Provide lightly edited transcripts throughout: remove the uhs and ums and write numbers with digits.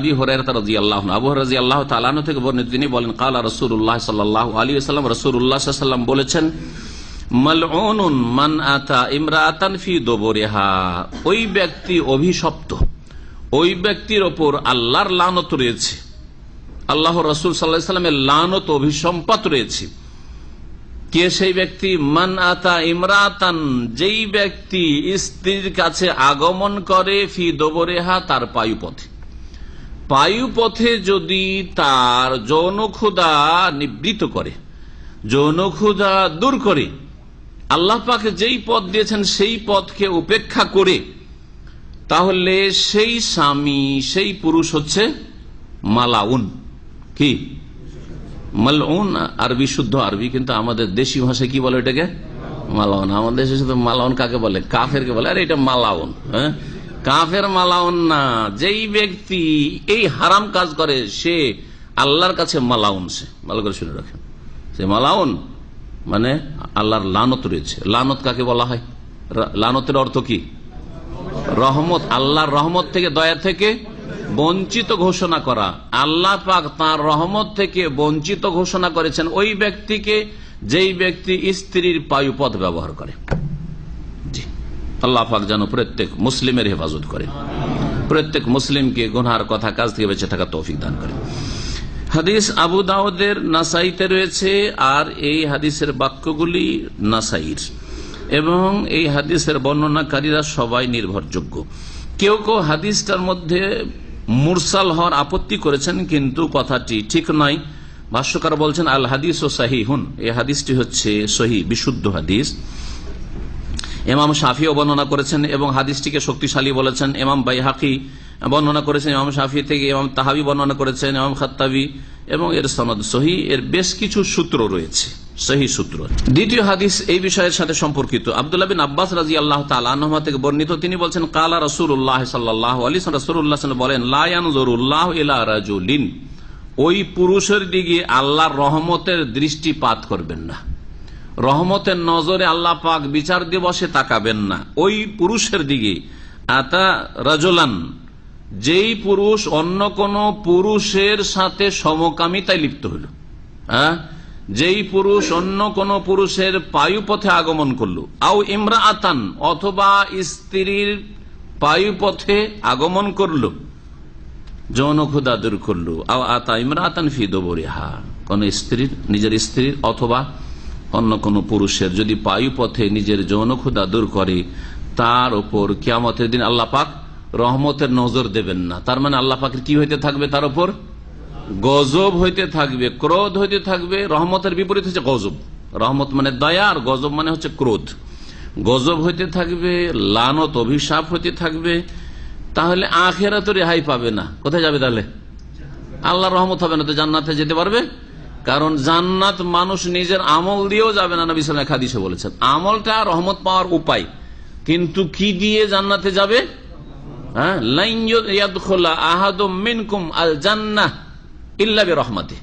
আবি হুরায়রা রাদিয়াল্লাহু আনহু, আবু হুরায়রা রাদিয়াল্লাহু তাআলা আনহু থেকে বর্ণিত, তিনি বলেন ক্বালা রাসূলুল্লাহ সাল্লাল্লাহু আলাইহি ওয়াসাল্লাম, রাসূলুল্লাহ সাল্লাল্লাহু আলাইহি ওয়াসাল্লাম বলেছেন, মালউনুন মান আতা ইমরাআতান ফি দুবুরিহা, ওই ব্যক্তি অভিশপ্ত, ওই ব্যক্তির ওপর আল্লাহর লানত রয়েছে, আল্লাহ রাসূল সাল্লাল্লাহু আলাইহি ওয়াসাল্লামের লানত অভিসম্পাত রয়েছে। কে সেই ব্যক্তি? মান আতা ইমরাতান, যেই ব্যক্তি স্ত্রীর কাছে আগমন করে, ফি দুবুরিহা, তার পায়ুপথে, পায়ুপথে যদি তার যৌন ক্ষুধা নিবৃত করে, যৌন ক্ষুধা দূর করে, আল্লাহ পাক যেই পথ দিয়েছেন সেই পথকে উপেক্ষা করে, তাহলে সেই স্বামী, সেই পুরুষ হচ্ছে মালাউন। কি মালউন? আরবি, শুদ্ধ আরবি, কিন্তু আমাদের দেশি ভাষায় কি বলে এটাকে? মালাউন। আমাদের দেশে শুধু মালাউন কাকে বলে? কাফেরকে বলে। আরে এটা মালাউন, হ্যাঁ, কাফের মালাউন না। যেই ব্যক্তি এই হারাম কাজ করে সে আল্লাহর কাছে মালাউন। সে ভালো করে শুনে রাখেন, সে মালাউন মানে আল্লাহর লানত রয়েছে। লানত কাকে বলা হয়? লানতের অর্থ কি? রহমত, আল্লাহর রহমত থেকে, দয়া থেকে বঞ্চিত ঘোষণা করা। আল্লাহ পাক তাঁর রহমত থেকে বঞ্চিত ঘোষণা করেছেন ওই ব্যক্তিকে যেই ব্যক্তি স্ত্রীর পায়ুপথ ব্যবহার করে। জি, আল্লাহ পাক যেন প্রত্যেক মুসলিমের হেফাজত করে, প্রত্যেক মুসলিমকে গুনহার কথা কাজ থেকে বেঁচে থাকা তৌফিক দান করে। হাদিস আবু দাউদের, নাসাইতে রয়েছে, আর এই হাদিসের বাক্যগুলি নাসাইর, এবং এই হাদিসের বর্ণনাকারীরা সবাই নির্ভরযোগ্য। কেউ কেউ হাদিসটার মধ্যে মুরসাল হওয়ার আপত্তি করেছেন, কিন্তু কথাটি ঠিক নয়। ভাষ্যকার বলছেন আল হাদিস ও সাহিহুন, এই হাদিসটি হচ্ছে সহি, বিশুদ্ধ হাদিস। ইমাম শাফিও বর্ণনা করেছেন এবং হাদিসটিকে শক্তিশালী বলেছেন। ইমাম বাইহাকি বর্ণনা করেছেন ইমাম শাফি থেকে, ইমাম তাহাবি বর্ণনা করেছেন, ইমাম খাত্তাবি, এবং এর সনদ সহি। এর বেশ কিছু সূত্র রয়েছে, সহি সূত্র। দ্বিতীয় হাদিস এই বিষয়ের সাথে সম্পর্কিত। আব্দুল্লাহ বিন আব্বাস রাদিয়াল্লাহু তাআলা আনহুমা থেকে বর্ণিত, তিনি বলছেন কালা রাসূলুল্লাহ সাল্লাল্লাহু আলাইহি ওয়াসাল্লাম, রাসূলুল্লাহ সাল্লাল্লাহু আলাইহি ওয়াসাল্লাম বলেন, লা ইয়ানজুরুল্লাহু ইলা রাজুলিন, ওই পুরুষের দিকে আল্লাহর রহমতের দৃষ্টিপাত করবেন না, রহমতের নজরে আল্লাহ পাক বিচার দিবসে তাকাবেন না ওই পুরুষের দিকে। আতা রাজুলান, যেই পুরুষ অন্য কোন পুরুষের সাথে সমকামিতায় লিপ্ত হইল, হ্যাঁ, যেই পুরুষ অন্য কোন পুরুষের পায়ুপথে আগমন করলো, আও ইমরাআতান, অথবা স্ত্রীর পায়ুপথে আগমন করলো, যৌন ক্ষুধা দূর করলো, আও আতা ইমরাআতান ফি দুবুরিহা, কোন স্ত্রীর, নিজের স্ত্রীর অথবা অন্য কোন পুরুষের যদি পায়ুপথে নিজের যৌন ক্ষুধা দূর করে, তার উপর কিয়ামতের দিন আল্লাহ পাক রহমতের নজর দেবেন না। তার মানে আল্লাহ পাকের কি হইতে থাকবে? তার উপর গজব হইতে থাকবে, ক্রোধ হইতে থাকবে। রহমতের বিপরীত হচ্ছে গজব। রহমত মানে দয়া, আর গজব মানে হচ্ছে ক্রোধ। গজব হইতে থাকবে, লানত, অভিশাপ হইতে থাকবে। তাহলে আখিরাতে রেহাই পাবে না। কোথায় যাবে তাহলে? আল্লাহর রহমত হবে না, তো জান্নাতে যেতে পারবে? কারণ জান্নাত মানুষ নিজের আমল দিয়েও যাবে না। নবী সাল্লাল্লাহু আলাইহি ওয়াসাল্লাম হাদিসে বলেছেন আমলটা রহমত পাওয়ার উপায়, কিন্তু কি দিয়ে জান্নাতে যাবে? হ্যাঁ, লাইন ইয়াদখুলা আহাদুম মিনকুম আল জান্নাহ ইল্লা বিরহমাতিহি,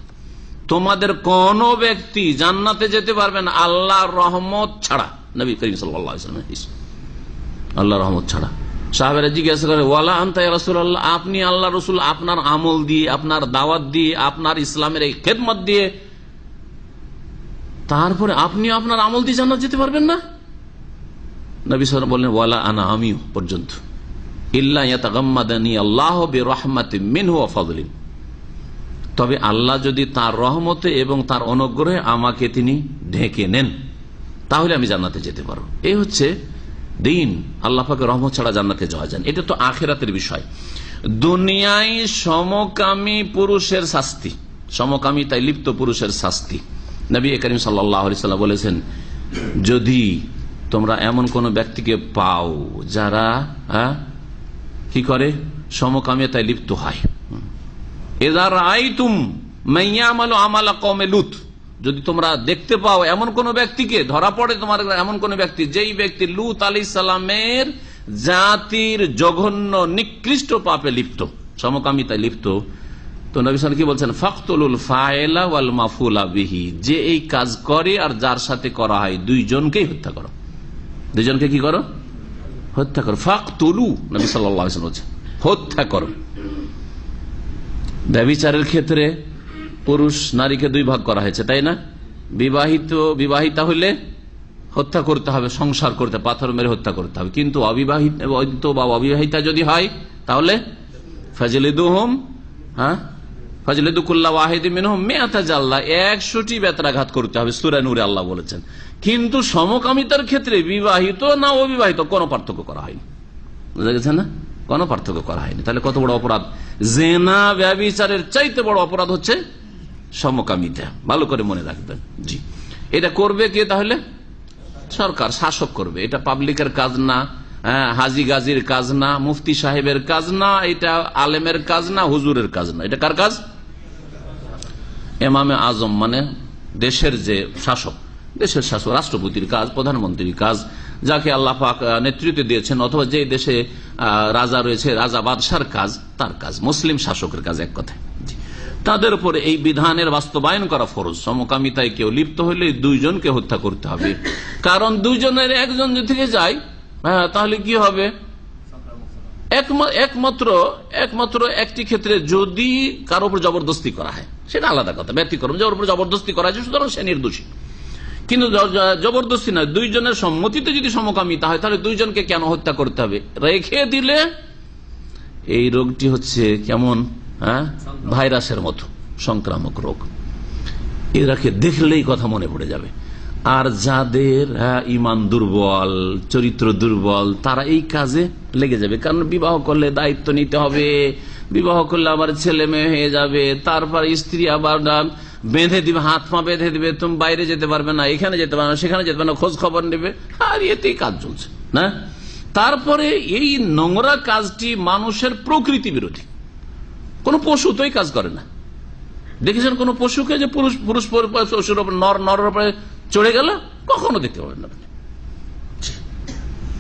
তোমাদের কোন ব্যক্তি জান্নাতে যেতে পারবে না আল্লাহর রহমত ছাড়া। নবী করিম সাল্লাল্লাহু আলাইহি ওয়াসাল্লাম, আল্লাহর রহমত ছাড়া। সাহাবারা জিজ্ঞাসা করে, ওয়ালা আনতা ইয়া রাসূলুল্লাহ, আপনি আল্লাহ রসুল, আপনার আমল দিয়ে, আপনার দাওয়াত দিয়ে, আপনার ইসলামের এই খেদমত দিয়ে, তারপরে আপনি আপনার আমল দিয়ে জান্নাত যেতে পারবেন না? নবী সাল্লাল্লাহু আলাইহি ওয়াসাল্লাম বললেন, ওয়ালা আনা, আমিও পর্যন্ত, ইল্লা ইয়াতাগাম্মাদানি আল্লাহু বিরহমাতিন মিনহু ওয়া ফাদলিন, তবে আল্লাহ যদি তার রহমতে এবং তার অনুগ্রহে আমাকে তিনি ঢেকে নেন, তাহলে আমি জান্নাতে যেতে পারবো। এই হচ্ছে দিন। আল্লাহ পাকের রহমত ছাড়া জান্নাতে যাওয়া যায় না। এটা তো আখিরাতের বিষয়। দুনিয়ায় সমকামী পুরুষের শাস্তি, সমকামিতায় লিপ্ত পুরুষের শাস্তি, নবী করিম সাল্লাল্লাহু আলাইহি ওয়াসাল্লাম বলেছেন, যদি তোমরা এমন কোন ব্যক্তিকে পাও যারা কি করে, সমকামিতায় লিপ্ত হয়, ইযা রাআইতুম মাইয়ামালু আমালা কওমে লুত, যদি তোমরা দেখতে পাও এমন কোন ব্যক্তিকে, ধরা পড়ে তোমার এমন কোন ব্যক্তি, যেই ব্যক্তি লুত আলাইহিস সালামের জাতির জঘন্য নিকৃষ্ট পাপে লিপ্ত, সমকামিতায় লিপ্ত, তো নবী সাল্লাল্লাহু আলাইহি ওয়াসাল্লাম কি বলছেন? ফাকতুলুল ফাইলা ওয়াল মাফুলা বিহি, যে এই কাজ করে আর যার সাথে করা হয় দুইজনকেই হত্যা করো। দুইজনকে কি করো? হত্যা করো। ফাকতুলু, নবী সাল্লাল্লাহু আলাইহি ওয়াসাল্লাম বলছেন হত্যা করো। ব্যভিচারের ক্ষেত্রে পুরুষ নারীকে দুই ভাগ করা হয়েছে, তাই না? বিবাহিতা হলে হত্যা করতে হবে, সংসার করতে, পাথর মেরে হত্যা করতে হবে। কিন্তু অবিবাহিত বা অবিবাহিতা যদি হয় তাহলে ফাজলিদুহুম, ফাজলিদুকুল্লাহ ওয়াহিদিন মিনহুম মিআতা জাল্লা, 100টি বেত্রাঘাত করতে হবে, সূরা নূরে আল্লাহ বলেছেন। কিন্তু সমকামিতার ক্ষেত্রে বিবাহিত না অবিবাহিত কোনো পার্থক্য করা হয়নি। বুঝা গেছে না? কোনো পার্থক্য করা হয়নি। তাহলে কত বড় অপরাধ! জিনা ব্যভিচারের চাইতে বড় অপরাধ হচ্ছে সমকামিতা। ভালো করে মনে রাখবেন। জি, এটা করবে কে? তাহলে সরকার, শাসক করবে। এটা পাবলিকের কাজ না, হাজি গাজির কাজ না, মুফতি সাহেবের কাজ না, এটা আলেমের কাজ না, হুজুরের কাজ না। এটা কার কাজ? ইমামে আজম মানে দেশের যে শাসক, দেশের শাসক, রাষ্ট্রপতির কাজ, প্রধানমন্ত্রীর কাজ, যাকে আল্লাহ পাক নেতৃত্ব দিয়েছেন, অথবা যে দেশে রাজা রয়েছে, রাজা বাদশার কাজ, তার কাজ, মুসলিম শাসকের কাজ, এক কথায়। তাদের উপরে এই বিধানের বাস্তবায়ন করা ফরজ। সমকামিতায় কেউ লিপ্ত হলে দুইজনকে হত্যা করতে হবে। কারণ দুইজনের একজন থেকে যায়, তাহলে কি হবে? একমাত্র একটি ক্ষেত্রে যদি কারো উপর জবরদস্তি করা হয়, সেটা আলাদা কথা, ব্যতিক্রম। যার উপর জবরদস্তি করা হয়েছে সুতরাং সে নির্দোষী। কিন্তু জবরদস্তি নয়, দুইজনের সম্মতিতে যদি সমকামিতা হয়, তাহলে দুইজনকে কেন হত্যা করতে হবে? রেখে দিলে এই রোগটি হচ্ছে কেমন ভাইরাসের মতো সংক্রামক রোগ। এরাকে দেখলেই কথা মনে পড়ে যাবে। আর যাদের ইমান দুর্বল, চরিত্র দুর্বল, তারা এই কাজে লেগে যাবে। কারণ বিবাহ করলে দায়িত্ব নিতে হবে, বিবাহ করলে আবার ছেলে মেয়ে হয়ে যাবে, তারপর স্ত্রী আবার বেঁধে দিবে, হাত পা বেঁধে দিবে, তুমি বাইরে যেতে পারবে না, এখানে যেতে পারবে না, সেখানে যেতে পারবে না, খোঁজ খবর নেবে। আর এতেই কাজ চলছে না। তারপরে এই নোংরা কাজটি মানুষের প্রকৃতি বিরোধী। কোন পশু তো এই কাজ করে না। দেখেছেন কোন পশুকে যে পুরুষ পশুর উপর নর উপরে চড়ে গেল? কখনো দেখতে পাবেন না।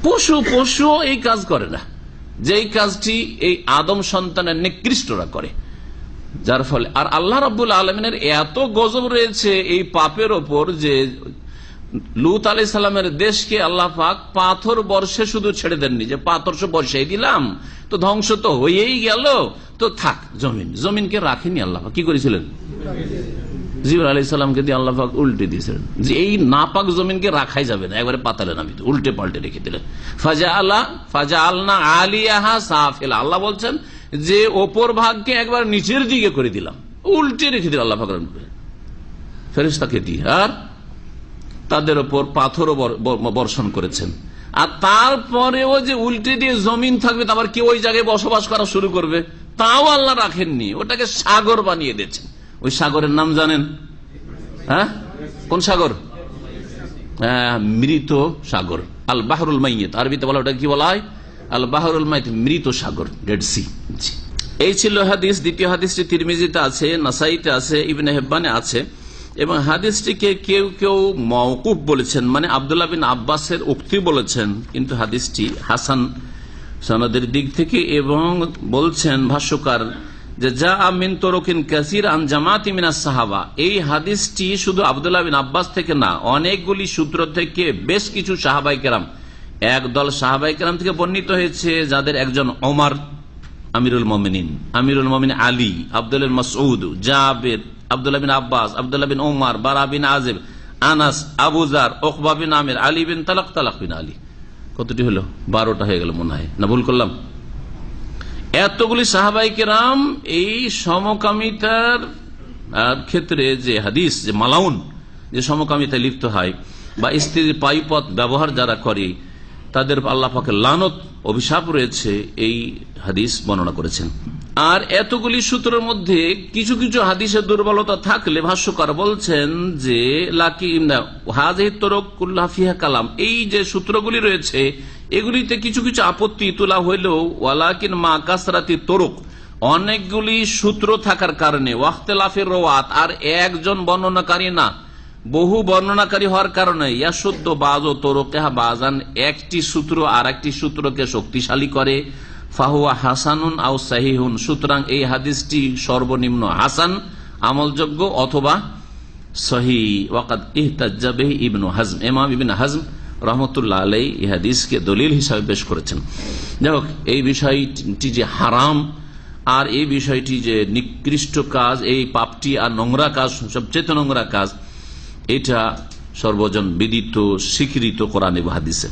পশু এই কাজ করে না, যেই কাজটি এই আদম সন্তানের নিকৃষ্টরা করে। যার ফলে আর আল্লাহ রাব্বুল আলামিনের এত গজব রয়েছে এই পাপের ওপর যে লূত আলাইহিস সালামের দেশকে আল্লাহ পাক পাথর বর্ষে শুধু ছেড়ে দেননি, যে পাথর বর্ষাই দিলাম তো ধ্বংস তো হয়েই গেল, তো থাক। জমিনকে রাখেনি আল্লাহ পাক। কি করেছিলেন? জিবরাইল আলাইহিস সালামকে দিয়ে আল্লাহ পাক উল্টে দিয়েছিলেন, যে এই নাপাক জমিনকে রাখাই যাবে না, একবারে পাতালে নামিয়ে উল্টে পাল্টে রেখে দিলেন। ফাজআলনা আলিয়াহা সাফিলা, আল্লাহ বলছেন যে ওপর ভাগকে একবার নিচের দিকে করে দিলাম, উল্টে রেখে দিল আল্লাহ পাক ফেরেশতাকে দিয়ে। আর তাদের ওপর পাথরও বর্ষণ করেছেন। আর তারপরেও যে উল্টে দিয়ে জমিন থাকবে, তারপর কেউ ওই জায়গায় বসবাস করা শুরু করবে, তাও আল্লাহ রাখেননি, ওটাকে সাগর বানিয়ে দিয়েছেন। ওই সাগরের নাম জানেন? কোন সাগর? মৃত সাগর, আল বাহরুল মাইয়িত। আরবিতে বলা, ওটা কি বলা হয়? আল বাহরুল মাইয়িত, মৃত সাগর, ডেড সি। এই ছিল হাদিস। দ্বিতীয় হাদিসটি তিরমিজিতে আছে, নাসাইতে আছে, ইবনে হিব্বানে আছে। এবং হাদিসটিকে কেউ কেউ মওকুফ বলেছেন, মানে আব্দুল্লাহ বিন আব্বাসের উক্তি বলেছেন, কিন্তু হাদিসটি হাসান সনদের দিক থেকে। এবং বলছেন ভাষ্যকার যে যা মিন তুরুকিন কাসীর আন জামাতি মিনাস সাহাবা, এই হাদিসটি শুধু আব্দুল্লাহ বিন আব্বাস থেকে না, অনেকগুলি সূত্র থেকে বেশ কিছু সাহাবায়ে কেরাম, একদল সাহাবায়ে কেরাম থেকে বর্ণিত হয়েছে, যাদের একজন ওমর আমিরুল মুমিনিন, আলী, আব্দুল্লাহ মাসউদ, জাবের, আব্দুল্লাহ বিন আব্বাস, আব্দুল্লাহ বিন ওমর, বারা বিন আযিব, আনাস, আবু যার, উকবা বিন আমির, আলী বিন তালাক বিন আলী। কতটি হলো? 12টা হয়ে গেল মনে হয়, না ভুল করলাম? এতগুলি সাহাবায়ে কেরাম এই সমকামিতার ক্ষেত্রে যে হাদিস, যে মালাউন, যে সমকামিতায় লিপ্ত হয় বা স্ত্রীর পাইপথ ব্যবহার যারা করে, তাদের আল্লাহ পাকের লানত, অভিশাপ রয়েছে, এই হাদিস বর্ণনা করেছেন। আর এতগুলি সূত্রের মধ্যে কিছু কিছু হাদিসের দুর্বলতা থাকলে ভাষ্যকার বলছেন যে কালাম, এই যে সূত্রগুলি রয়েছে এগুলিতে কিছু কিছু আপত্তি তোলা হইলেও ওয়ালাকিন মা কাসরাতি তরুক, অনেকগুলি সূত্র থাকার কারণে, ওয়াখতিলাফির রওয়াত, আর একজন বর্ণনাকারী না, বহু বর্ণনাকারী হওয়ার কারণে, ইয়াসুদ্দ বাযু তুরুকিহা বাযান, একটি সূত্র আর একটি সূত্রকে শক্তিশালী করে, ফাহুয়া হাসানুন আও সাহিহুন, সুতরাং এই হাদিসটি সর্বনিম্ন হাসান, আমলযোগ্য, অথবা সহিহ। ওয়াকাদ ইহতাজ্জা বিহি ইবনু হাজম, ইমাম ইবনে হাজম রহমতুল্লাহ আলাইহি এই হাদিসকে দলিল হিসাবে পেশ করেছেন। যাই হোক, এই বিষয়টি যে হারাম আর এই বিষয়টি যে নিকৃষ্ট কাজ, এই পাপটি আর নোংরা কাজ, সবচেয়ে নোংরা কাজ, এটা সর্বজন বিদিত স্বীকৃত কোরআনে বা হাদিসে।